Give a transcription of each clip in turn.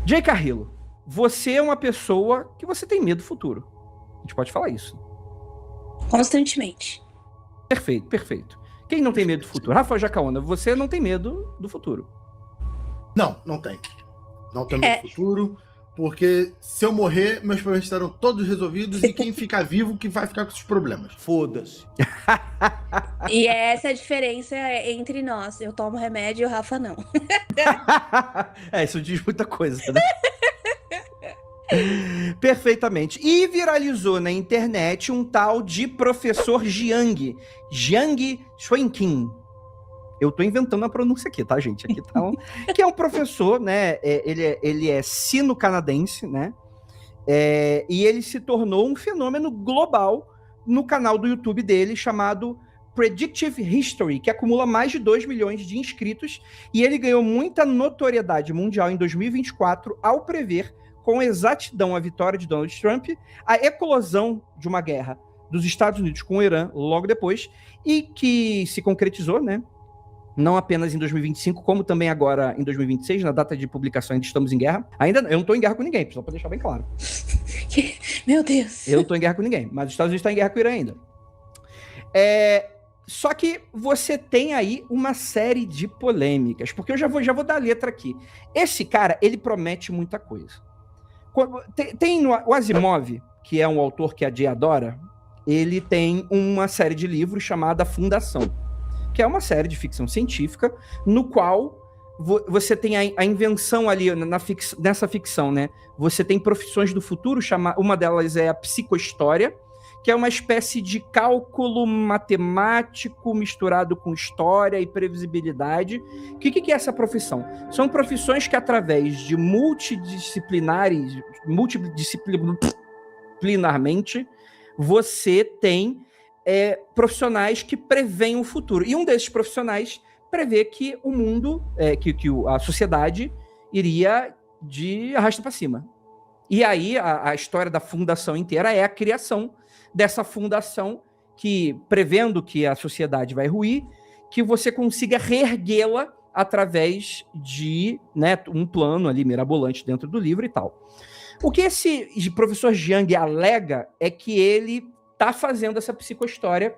Jay Carrillo, você é uma pessoa que você tem medo do futuro. A gente pode falar isso. Constantemente. Perfeito, perfeito. Quem não tem medo do futuro? Rafael Jacaúna, você não tem medo do futuro. Não tem. Não tenho medo do futuro, porque se eu morrer, meus problemas estarão todos resolvidos e quem ficar vivo que vai ficar com esses problemas. Foda-se. E essa é a diferença entre nós. Eu tomo remédio e o Rafa não. Isso diz muita coisa, né? Perfeitamente. E viralizou na internet um tal de professor Jiang Xuanqin. Eu tô inventando a pronúncia aqui, tá, gente? Aqui tá que é um professor, né? Ele é sino-canadense, né? E ele se tornou um fenômeno global no canal do YouTube dele, chamado Predictive History, que acumula mais de 2 milhões de inscritos, e ele ganhou muita notoriedade mundial em 2024 ao prever com exatidão a vitória de Donald Trump, a eclosão de uma guerra dos Estados Unidos com o Irã logo depois, e que se concretizou, né? Não apenas em 2025, como também agora em 2026, na data de publicação ainda estamos em guerra. Eu não estou em guerra com ninguém, só para deixar bem claro. Meu Deus. Eu não estou em guerra com ninguém, mas os Estados Unidos estão em guerra com o Irã ainda. Só que você tem aí uma série de polêmicas, porque eu já vou dar a letra aqui. Esse cara, ele promete muita coisa. Tem o Asimov, que é um autor que a Jay adora, ele tem uma série de livros chamada Fundação, que é uma série de ficção científica, no qual você tem a invenção ali nessa ficção, né? Você tem profissões do futuro, uma delas é a psicohistória, que é uma espécie de cálculo matemático misturado com história e previsibilidade. O que é essa profissão? São profissões que, através de multidisciplinarmente, você tem profissionais que preveem o futuro. E um desses profissionais prevê que o mundo, que a sociedade iria de arrasta para cima. E aí a história da fundação inteira é a criação dessa fundação que, prevendo que a sociedade vai ruir, que você consiga reerguê-la através de, né, um plano ali mirabolante dentro do livro e tal. O que esse professor Jiang alega é que ele está fazendo essa psicohistória,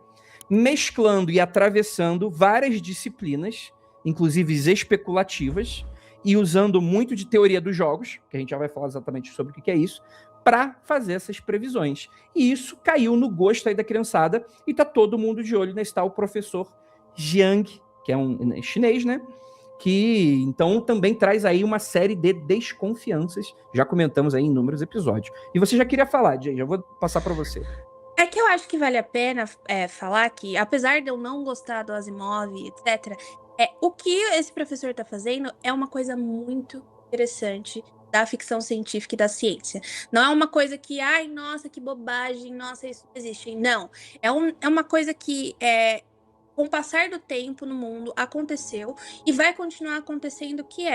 mesclando e atravessando várias disciplinas, inclusive especulativas, e usando muito de teoria dos jogos, que a gente já vai falar exatamente sobre o que é isso, para fazer essas previsões. E isso caiu no gosto aí da criançada, e tá todo mundo de olho nesse tal professor Jiang, que é um chinês, né? Que então também traz aí uma série de desconfianças. Já comentamos aí em inúmeros episódios. E você já queria falar, Jay, já vou passar para você. É que eu acho que vale a pena falar que, apesar de eu não gostar do Asimov, etc., o que esse professor está fazendo é uma coisa muito interessante da ficção científica e da ciência. Não é uma coisa que, ai, nossa, que bobagem, nossa, isso não existe. Não. É uma coisa que, com o passar do tempo no mundo, aconteceu e vai continuar acontecendo, que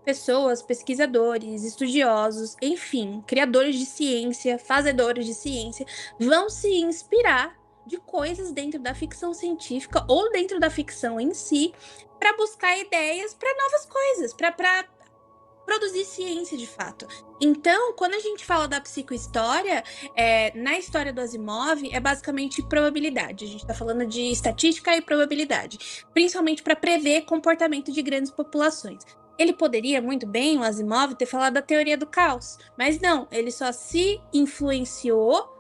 pessoas, pesquisadores, estudiosos, enfim, criadores de ciência, fazedores de ciência, vão se inspirar de coisas dentro da ficção científica ou dentro da ficção em si para buscar ideias para novas coisas, para produzir ciência de fato. Então, quando a gente fala da psicohistória, na história do Asimov, é basicamente probabilidade. A gente está falando de estatística e probabilidade, principalmente para prever comportamento de grandes populações. Ele poderia muito bem, o Asimov, ter falado da teoria do caos, mas não, ele só se influenciou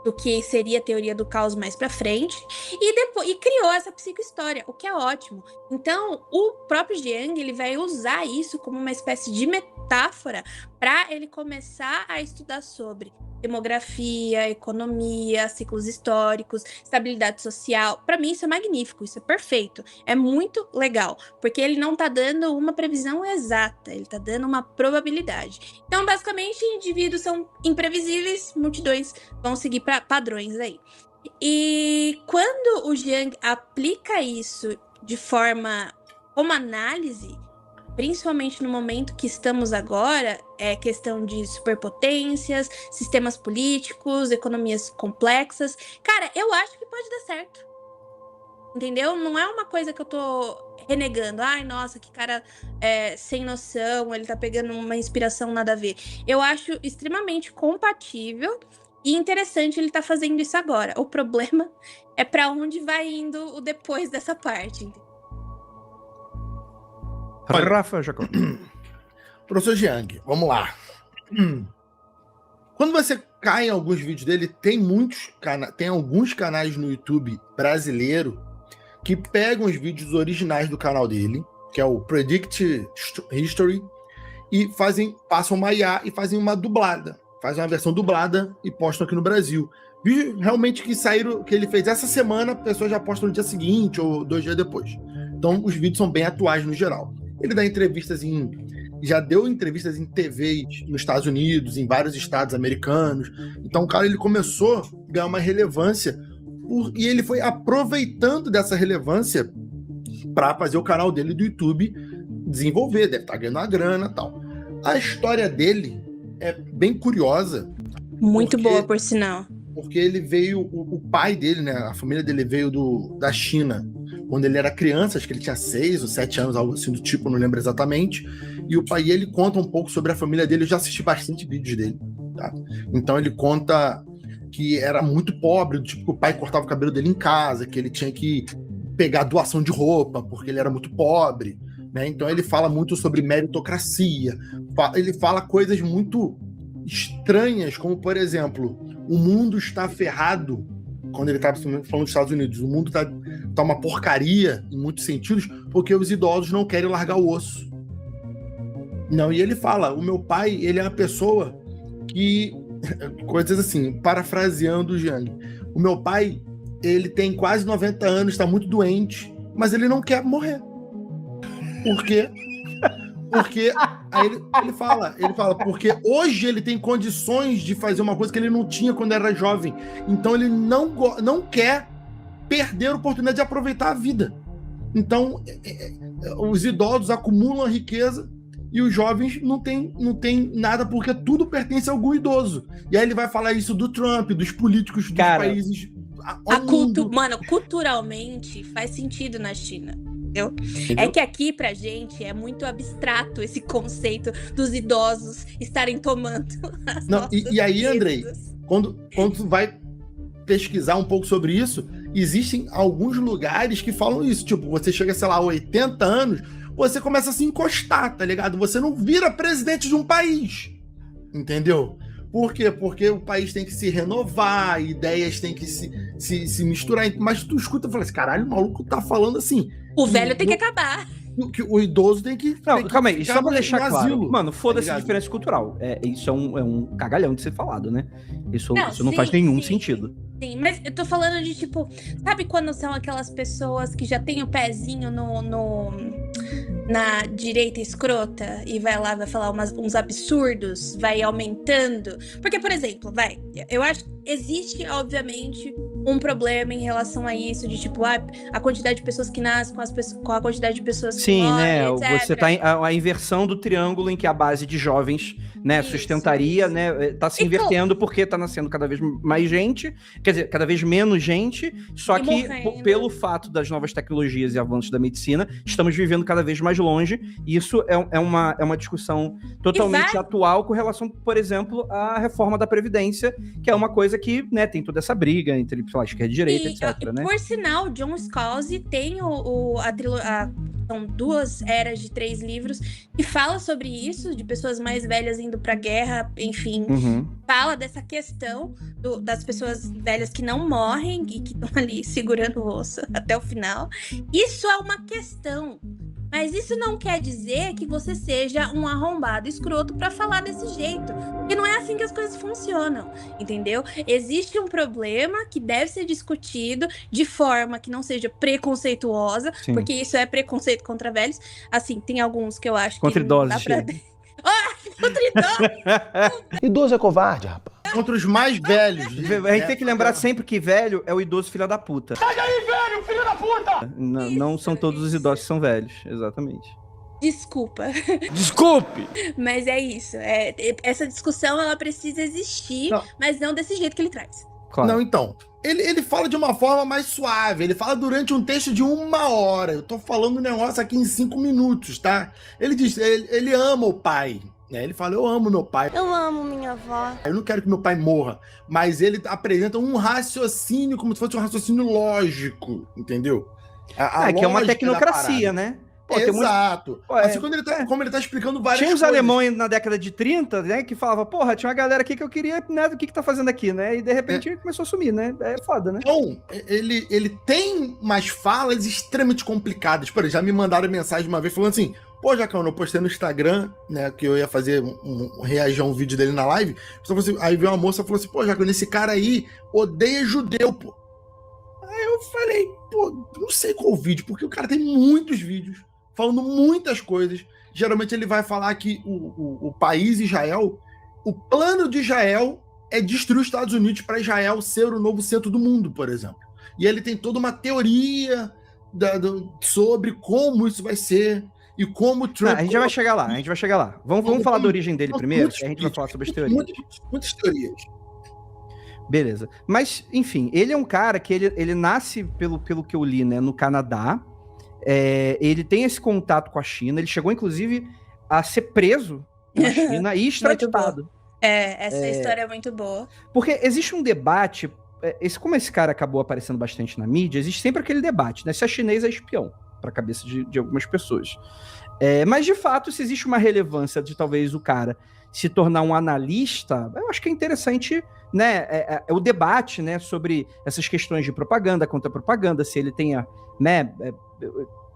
do que seria a teoria do caos mais para frente, e criou essa psicohistória, o que é ótimo. Então, o próprio Jiang, ele vai usar isso como uma espécie de metáfora para ele começar a estudar sobre demografia, economia, ciclos históricos, estabilidade social. Para mim, isso é magnífico, isso é perfeito, é muito legal, porque ele não está dando uma previsão exata, ele está dando uma probabilidade. Então, basicamente, indivíduos são imprevisíveis, multidões vão seguir padrões aí. E quando o Jiang aplica isso de forma como análise, principalmente no momento que estamos agora, questão de superpotências, sistemas políticos, economias complexas. Cara, eu acho que pode dar certo. entendeu? Não é uma coisa que eu tô renegando. Ai, nossa, que cara sem noção, ele tá pegando uma inspiração nada a ver. Eu acho extremamente compatível e interessante ele tá fazendo isso agora. O problema é pra onde vai indo o depois dessa parte. Rafa Jacob. Professor Jiang, vamos lá. Quando você cai em alguns vídeos dele, tem alguns canais no YouTube brasileiro que pegam os vídeos originais do canal dele, que é o Predict History, e passam uma IA e fazem uma dublada. Fazem uma versão dublada e postam aqui no Brasil. Vídeos realmente que ele fez essa semana, a pessoa já posta no dia seguinte ou 2 dias depois. Então, os vídeos são bem atuais no geral. Ele dá entrevistas já deu entrevistas em TVs nos Estados Unidos, em vários estados americanos. Então, o cara, ele começou a ganhar uma relevância e ele foi aproveitando dessa relevância para fazer o canal dele do YouTube desenvolver, deve estar ganhando uma grana e tal. A história dele é bem curiosa. Muito boa, por sinal. Porque ele veio, o pai dele, né, a família dele veio da China, quando ele era criança, acho que ele tinha 6 ou 7 anos, algo assim do tipo, não lembro exatamente. E o pai, ele conta um pouco sobre a família dele, eu já assisti bastante vídeos dele, tá? Então ele conta que era muito pobre, do tipo que o pai cortava o cabelo dele em casa, que ele tinha que pegar doação de roupa, porque ele era muito pobre, né? Então ele fala muito sobre meritocracia, ele fala coisas muito estranhas, como, por exemplo, o mundo está ferrado, quando ele estava falando dos Estados Unidos, o mundo tá uma porcaria, em muitos sentidos, porque os idosos não querem largar o osso. Não, e ele fala, o meu pai, ele é uma pessoa que, coisas assim, parafraseando o Jiang, o meu pai, ele tem quase 90 anos, está muito doente, mas ele não quer morrer. Por quê? Porque aí ele fala, porque hoje ele tem condições de fazer uma coisa que ele não tinha quando era jovem. Então ele não quer perder a oportunidade de aproveitar a vida. Então os idosos acumulam a riqueza e os jovens não tem nada, porque tudo pertence a algum idoso. E aí ele vai falar isso do Trump, dos políticos dos países. Mano, culturalmente faz sentido na China. Entendeu? É que aqui pra gente é muito abstrato esse conceito dos idosos estarem tomando as e aí, Andrei, quando tu vai pesquisar um pouco sobre isso, existem alguns lugares que falam isso. Tipo, você chega, sei lá, a 80 anos, você começa a se encostar, tá ligado? Você não vira presidente de um país, entendeu? Por quê? Porque o país tem que se renovar, ideias têm que se misturar. Mas tu escuta e fala assim, caralho, o maluco tá falando assim... O velho tem que acabar. Que o idoso tem que... Não, calma aí, só pra deixar claro. Asilo, mano, foda-se a diferença cultural. Isso é um cagalhão de ser falado, né? Isso não faz nenhum sentido. Sim, mas eu tô falando de, tipo... Sabe quando são aquelas pessoas que já tem o pezinho na direita escrota e vai lá, vai falar uns absurdos, vai aumentando? Porque, por exemplo, eu acho que existe, obviamente, um problema em relação a isso, de tipo, a quantidade de pessoas que nascem com a quantidade de pessoas que morrem, né? etc. Você tá a inversão do triângulo em que a base de jovens, né, sustentaria, né, tá se invertendo porque tá nascendo cada vez mais gente, quer dizer, cada vez menos gente, só que pelo fato das novas tecnologias e avanços da medicina, estamos vivendo cada vez mais longe, e isso é uma discussão totalmente atual com relação, por exemplo, à reforma da Previdência, que é uma coisa que, né, tem toda essa briga entre esquerda e direita, etc. Né? Por sinal, John Scalzi tem são 2 eras de 3 livros que fala sobre isso, de pessoas mais velhas indo pra guerra, enfim. Fala dessa questão das pessoas velhas que não morrem e que estão ali segurando o osso até o final. Isso é uma questão. Mas isso não quer dizer que você seja um arrombado escroto pra falar desse jeito. Porque não é assim que as coisas funcionam, entendeu? Existe um problema que deve ser discutido de forma que não seja preconceituosa, porque isso é preconceito contra velhos. Assim, tem alguns que eu acho contra que idosos, não dá pra... Contra idosos! Idoso é covarde, rapaz. Contra os mais velhos. A gente tem que lembrar sempre que velho é o idoso filho da puta. Sai daí, velho, filho da puta! Não são todos os idosos que são velhos, exatamente. Desculpa. Desculpe! Mas é isso. Essa discussão, ela precisa existir, mas não desse jeito que ele traz. Claro. Não, então, Ele fala de uma forma mais suave. Ele fala durante um texto de 1 hora. Eu tô falando um negócio aqui em 5 minutos, tá? Ele diz, ele ama o pai. Né? Ele fala, eu amo meu pai. Eu amo minha avó. Eu não quero que meu pai morra. Mas ele apresenta um raciocínio como se fosse um raciocínio lógico, entendeu? Que é uma lógica da tecnocracia, parada. né? Pô, tem Exato. Pô, Assim, como ele tá explicando várias Tinha uns coisas. alemães na década de 30, né, que falava, porra, tinha uma galera aqui que eu queria, né, do que tá fazendo aqui, né? E de repente começou a sumir, né? É foda, né? Então, ele tem umas falas extremamente complicadas. Por exemplo, já me mandaram mensagem uma vez falando assim, pô, Jacão, eu postei no Instagram, né, que eu ia fazer reagir a um vídeo dele na live. Aí veio uma moça e falou assim, pô, Jacão, esse cara aí odeia judeu, pô. Aí eu falei, pô, não sei qual vídeo, porque o cara tem muitos vídeos falando muitas coisas. Geralmente ele vai falar que o país Israel, o plano de Israel é destruir os Estados Unidos para Israel ser o novo centro do mundo, por exemplo. E ele tem toda uma teoria sobre como isso vai ser e como o Trump... A gente já vai chegar lá, Vamos falar da origem dele primeiro, que a gente vai falar sobre as teorias. Muitas teorias. Beleza. Mas, enfim, ele é um cara que ele nasce, pelo que eu li, né, no Canadá. Ele tem esse contato com a China. Ele chegou, inclusive, a ser preso na China e extraditado. Essa história é muito boa. Porque existe um debate... como esse cara acabou aparecendo bastante na mídia, existe sempre aquele debate, né? Se a chinês é espião, para a cabeça de algumas pessoas. Mas, de fato, se existe uma relevância de talvez o cara se tornar um analista, eu acho que é interessante, né, o debate, né, sobre essas questões de propaganda, contra-propaganda, se ele tenha, né,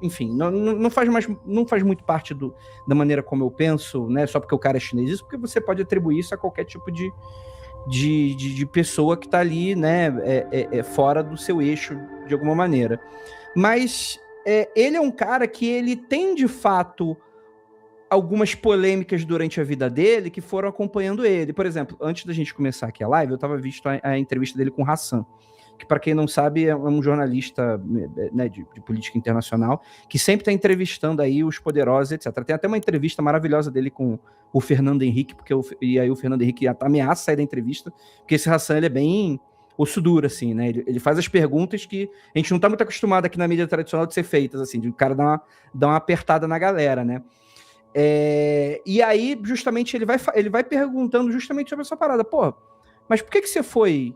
enfim, não faz muito parte da maneira como eu penso, né, só porque o cara é chinês, isso porque você pode atribuir isso a qualquer tipo de pessoa que está ali, né, fora do seu eixo, de alguma maneira. Mas ele é um cara que ele tem, de fato, algumas polêmicas durante a vida dele que foram acompanhando ele. Por exemplo, antes da gente começar aqui a live, eu estava vendo a entrevista dele com o Hassan, que, para quem não sabe, é um jornalista, né, de política internacional, que sempre está entrevistando aí os poderosos, etc. Tem até uma entrevista maravilhosa dele com o Fernando Henrique, e aí o Fernando Henrique ameaça sair da entrevista, porque esse Hassan, ele é bem osso duro, assim, né? Ele faz as perguntas que a gente não está muito acostumado aqui na mídia tradicional de ser feitas, assim, de o cara dar uma apertada na galera, né? E aí, justamente, ele vai perguntando justamente sobre essa parada. Pô, mas por que você foi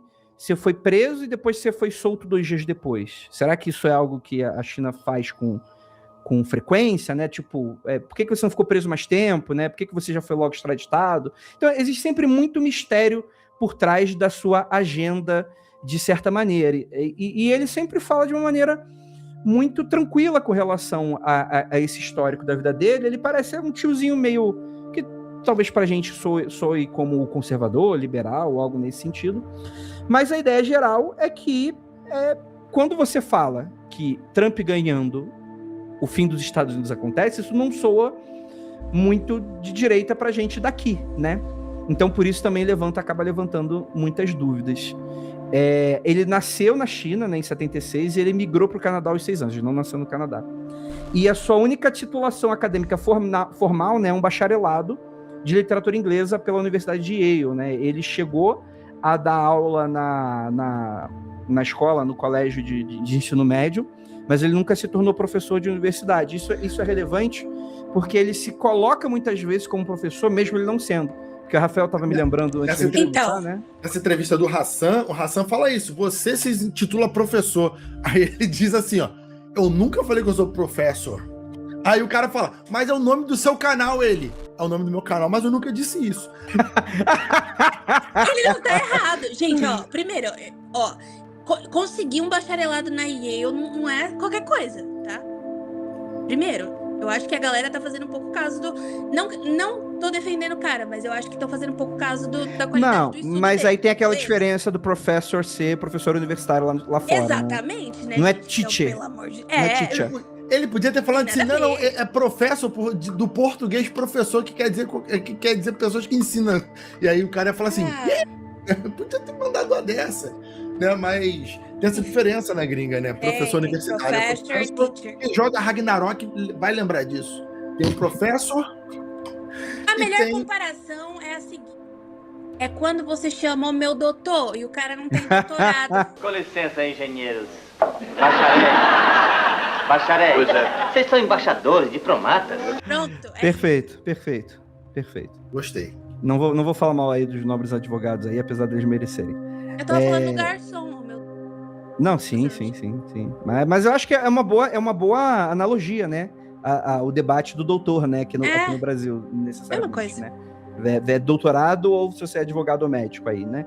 preso e depois você foi solto 2 dias depois? Será que isso é algo que a China faz com frequência, né? Tipo, por que você não ficou preso mais tempo, né? Por que você já foi logo extraditado? Então, existe sempre muito mistério por trás da sua agenda, de certa maneira. E ele sempre fala de uma maneira muito tranquila com relação a esse histórico da vida dele. Ele parece um tiozinho meio que talvez pra gente soe como conservador, liberal, algo nesse sentido. Mas a ideia geral é que quando você fala que Trump ganhando, o fim dos Estados Unidos acontece, isso não soa muito de direita pra gente daqui, né? Então por isso também acaba levantando muitas dúvidas. Ele nasceu na China, né, em 76, e ele migrou para o Canadá aos 6 anos, ele não nasceu no Canadá. E a sua única titulação acadêmica formal, né, é um bacharelado de literatura inglesa pela Universidade de Yale, né? Ele chegou a dar aula na escola, no colégio de ensino médio, mas ele nunca se tornou professor de universidade. Isso é relevante porque ele se coloca muitas vezes como professor, mesmo ele não sendo. Porque o Rafael estava me lembrando antes de entrevistar, né? Nessa entrevista do Hassan, o Hassan fala isso, você se intitula professor. Aí ele diz assim, ó, eu nunca falei que eu sou professor. Aí o cara fala, mas é o nome do seu canal, ele. É o nome do meu canal, mas eu nunca disse isso. Ele não tá errado. Gente, ó, primeiro, ó, conseguir um bacharelado na Yale não é qualquer coisa, tá? Primeiro, eu acho que a galera tá fazendo um pouco caso do... Não tô defendendo o cara, mas eu acho que estão fazendo um pouco caso da qualidade do estudo mas dele, aí tem aquela beleza? diferença do professor ser professor universitário lá fora. Exatamente, né? Não é Então, teacher. pelo amor de... Não é teacher. Ele podia ter falado assim, Nada a não, ver. é professor do português professor, que quer dizer pessoas que ensinam. E aí o cara ia falar assim, podia ter mandado uma dessa, né? Mas tem essa diferença na gringa, né? Professor universitário. Teacher. Quem joga Ragnarok vai lembrar disso. Tem um professor... A melhor tem... comparação é a seguinte. É quando você chama o meu doutor e o cara não tem doutorado. Com licença, engenheiros. Bacharéis. Pois é. Vocês são embaixadores, diplomatas? Pronto. Perfeito. Gostei. Não vou falar mal aí dos nobres advogados aí, apesar deles merecerem. Eu tava falando do garçom, meu. Não, sim. Mas eu acho que é uma boa analogia, né? O debate do doutor, né? Aqui no Brasil, necessariamente, coisa. né? É doutorado ou se você é advogado ou médico aí, né?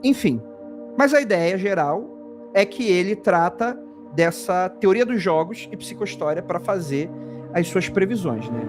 Enfim, mas a ideia geral é que ele trata dessa teoria dos jogos e psicohistória para fazer as suas previsões, né?